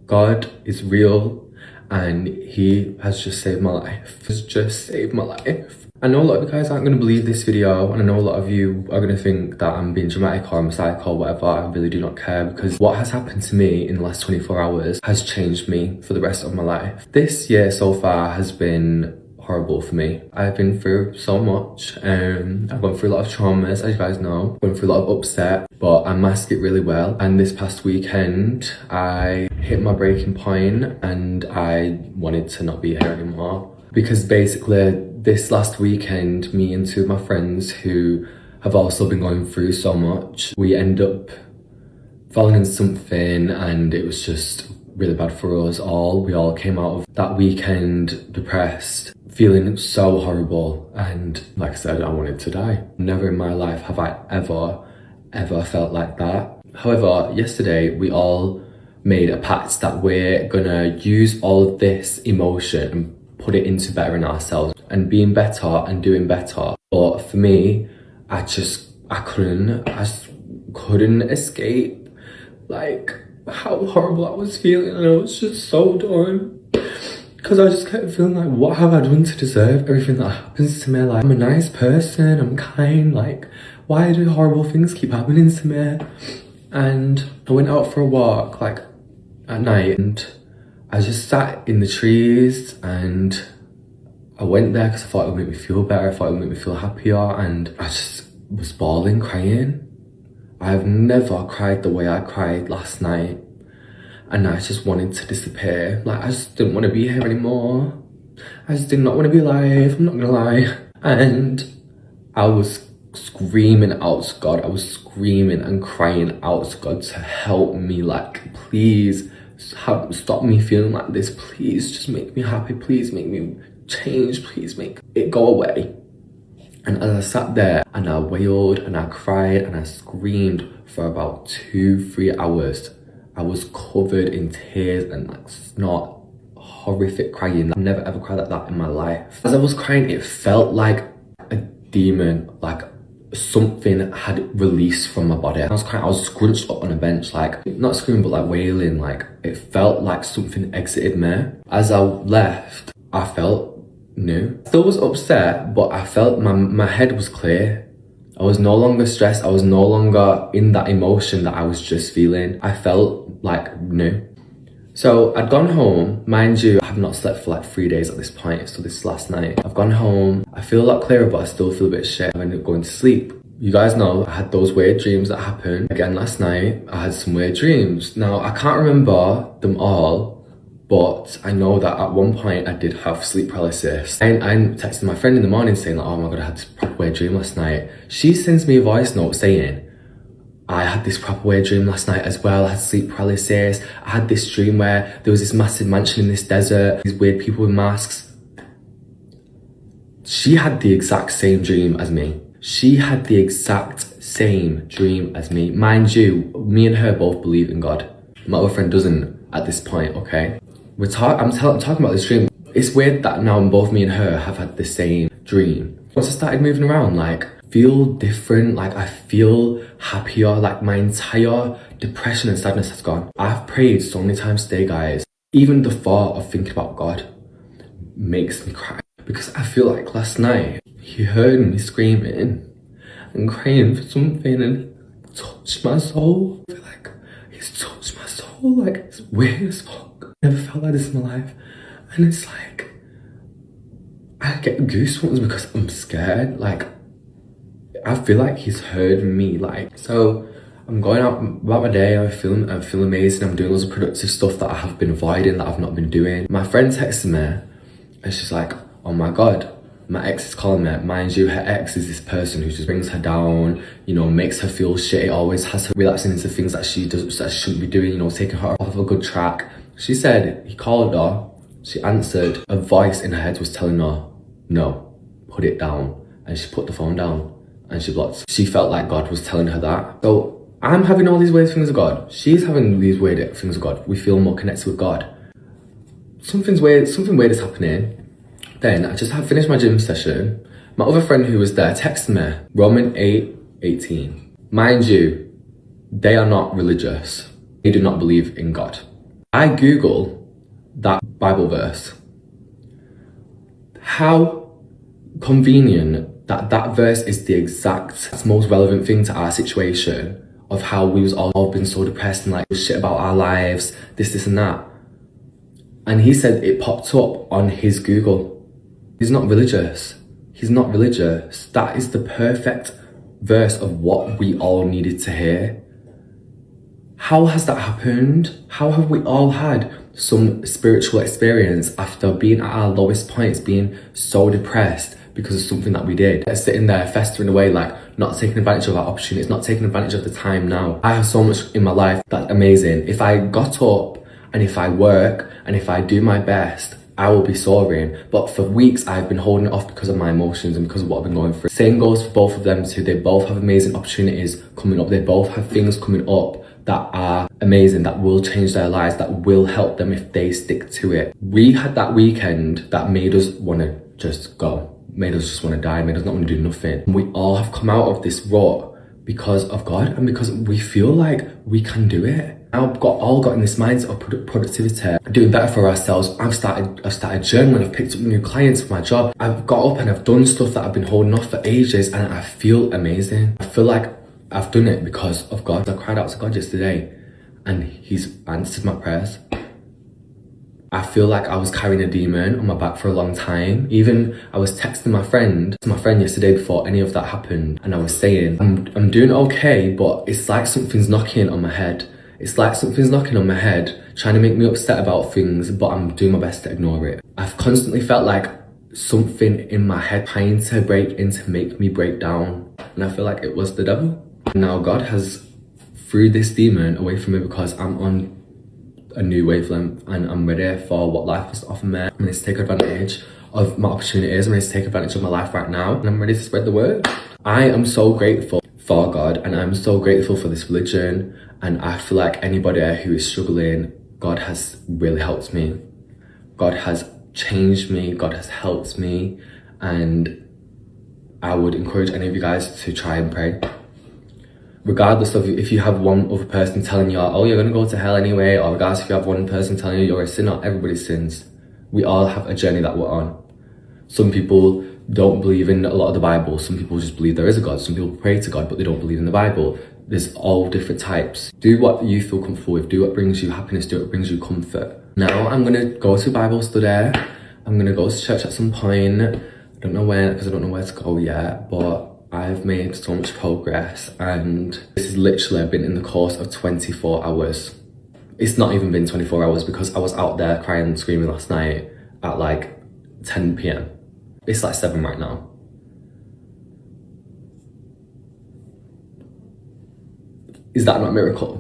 God is real and he has just saved my life. Has just saved my life. I know a lot of you guys aren't going to believe this video, and I know a lot of you are going to think that I'm being dramatic or I'm psycho or whatever. I really do not care, because what has happened to me in the last 24 hours has changed me for the rest of my life. This year so far has been horrible for me. I've been through so much. I've gone through a lot of traumas, as you guys know. Gone through a lot of upset, but I mask it really well. And this past weekend, I hit my breaking point and I wanted to not be here anymore. Because basically, this last weekend, me and two of my friends who have also been going through so much, we end up falling in something, and it was just really bad for us all. We all came out of that weekend depressed, feeling so horrible, and like I said, I wanted to die. Never in my life have I ever felt like that. However, yesterday we all made a pact that we're gonna use all of this emotion and put it into bettering ourselves and being better and doing better. But for me, I just couldn't escape like how horrible I was feeling, and I was just so done. Because I just kept feeling like, what have I done to deserve everything that happens to me? Like, I'm a nice person, I'm kind, like, why do horrible things keep happening to me? And I went out for a walk, like, at night, and I just sat in the trees, and I went there because I thought it would make me feel better, I thought it would make me feel happier, and I just was bawling, crying. I've never cried the way I cried last night. And I just wanted to disappear. Like, I just didn't want to be here anymore. I just did not want to be alive, I'm not gonna lie. And I was screaming out to God. I was screaming and crying out to God to help me. Like, please stop me feeling like this. Please just make me happy. Please make me change. Please make it go away. And as I sat there and I wailed and I cried and I screamed for about 2-3 hours, I was covered in tears and like snot, horrific crying. I've never ever cried like that in my life. As I was crying, it felt like a demon, like something had released from my body. I was crying, I was scrunched up on a bench, like not screaming but like wailing, like it felt like something exited me. As I left, I felt new. I still was upset, but I felt my head was clear. I was no longer stressed. I was no longer in that emotion that I was just feeling. I felt like new. So I'd gone home. Mind you, I have not slept for like 3 days at this point. So this last night, I've gone home. I feel a lot clearer, but I still feel a bit shit. I ended up going to sleep. You guys know I had those weird dreams that happened. Again, last night, I had some weird dreams. Now, I can't remember them all, but I know that at one point I did have sleep paralysis. I texted my friend in the morning saying like, oh my God, I had this proper weird dream last night. She sends me a voice note saying, I had this proper weird dream last night as well. I had sleep paralysis. I had this dream where there was this massive mansion in this desert, these weird people with masks. She had the exact same dream as me. She had the exact same dream as me. Mind you, me and her both believe in God. My other friend doesn't at this point, okay? I'm talking about this dream. It's weird that now both me and her have had the same dream. Once I started moving around, like, feel different, like I feel happier, like my entire depression and sadness has gone. I've prayed so many times today, guys. Even the thought of thinking about God makes me cry, because I feel like last night he heard me screaming and crying for something, and he touched my soul. I feel like he's touched my soul, like it's weird as fuck. Never felt like this in my life. And it's like, I get goosebumps because I'm scared. Like, I feel like he's heard me. Like, so I'm going out about my day. I feel amazing. I'm doing loads of productive stuff that I have been avoiding, that I've not been doing. My friend texted me and she's like, oh my God, my ex is calling me. Mind you, her ex is this person who just brings her down, you know, makes her feel shit. It always has her relapsing into things that she shouldn't be doing, you know, taking her off of a good track. She said he called her, she answered, a voice in her head was telling her, no, put it down. And she put the phone down and she blocked. She felt like God was telling her that. So I'm having all these weird things of God. She's having these weird things of God. We feel more connected with God. Something weird is happening. Then I just have finished my gym session. My other friend who was there texted me, Romans 8:18. Mind you, they are not religious. They do not believe in God. I Google that Bible verse. How convenient that that verse is the exact most relevant thing to our situation of how we was all been so depressed and like shit about our lives, this and that. And he said it popped up on his Google. He's not religious. He's not religious. That is the perfect verse of what we all needed to hear. How has that happened? How have we all had some spiritual experience after being at our lowest points, being so depressed because of something that we did? Sitting there festering away, like not taking advantage of our opportunities, not taking advantage of the time now. I have so much in my life that's amazing. If I got up and if I work and if I do my best, I will be soaring. But for weeks, I've been holding it off because of my emotions and because of what I've been going through. Same goes for both of them too. They both have amazing opportunities coming up. They both have things coming up that are amazing, that will change their lives, that will help them if they stick to it. We had that weekend that made us want to just go, made us just want to die, made us not want to do nothing. We all have come out of this rut because of God and because we feel like we can do it. I've all got in this mindset of productivity, doing better for ourselves. I've started journaling, I've picked up new clients for my job. I've got up and I've done stuff that I've been holding off for ages and I feel amazing. I feel like I've done it because of God. I cried out to God yesterday and he's answered my prayers. I feel like I was carrying a demon on my back for a long time. Even I was texting my friend yesterday before any of that happened and I was saying, I'm doing okay, but it's like something's knocking on my head. It's like something's knocking on my head, trying to make me upset about things, but I'm doing my best to ignore it. I've constantly felt like something in my head trying to break in to make me break down. And I feel like it was the devil. Now God has threw this demon away from me because I'm on a new wavelength and I'm ready for what life has to offer me. I'm ready to take advantage of my opportunities. I'm ready to take advantage of my life right now and I'm ready to spread the word. I am so grateful for God and I'm so grateful for this religion, and I feel like anybody who is struggling, God has really helped me. God has changed me, God has helped me, and I would encourage any of you guys to try and pray. Regardless of if you have one other person telling you, oh, you're going to go to hell anyway, or regardless if you have one person telling you you're a sinner, everybody sins. We all have a journey that we're on. Some people don't believe in a lot of the Bible. Some people just believe there is a God. Some people pray to God, but they don't believe in the Bible. There's all different types. Do what you feel comfortable with. Do what brings you happiness. Do what brings you comfort. Now I'm going to go to Bible study. I'm going to go to church at some point. I don't know when, because I don't know where to go yet, but I've made so much progress and this has literally been in the course of 24 hours. It's not even been 24 hours because I was out there crying and screaming last night at like 10 p.m. It's like 7 right now. Is that not a miracle?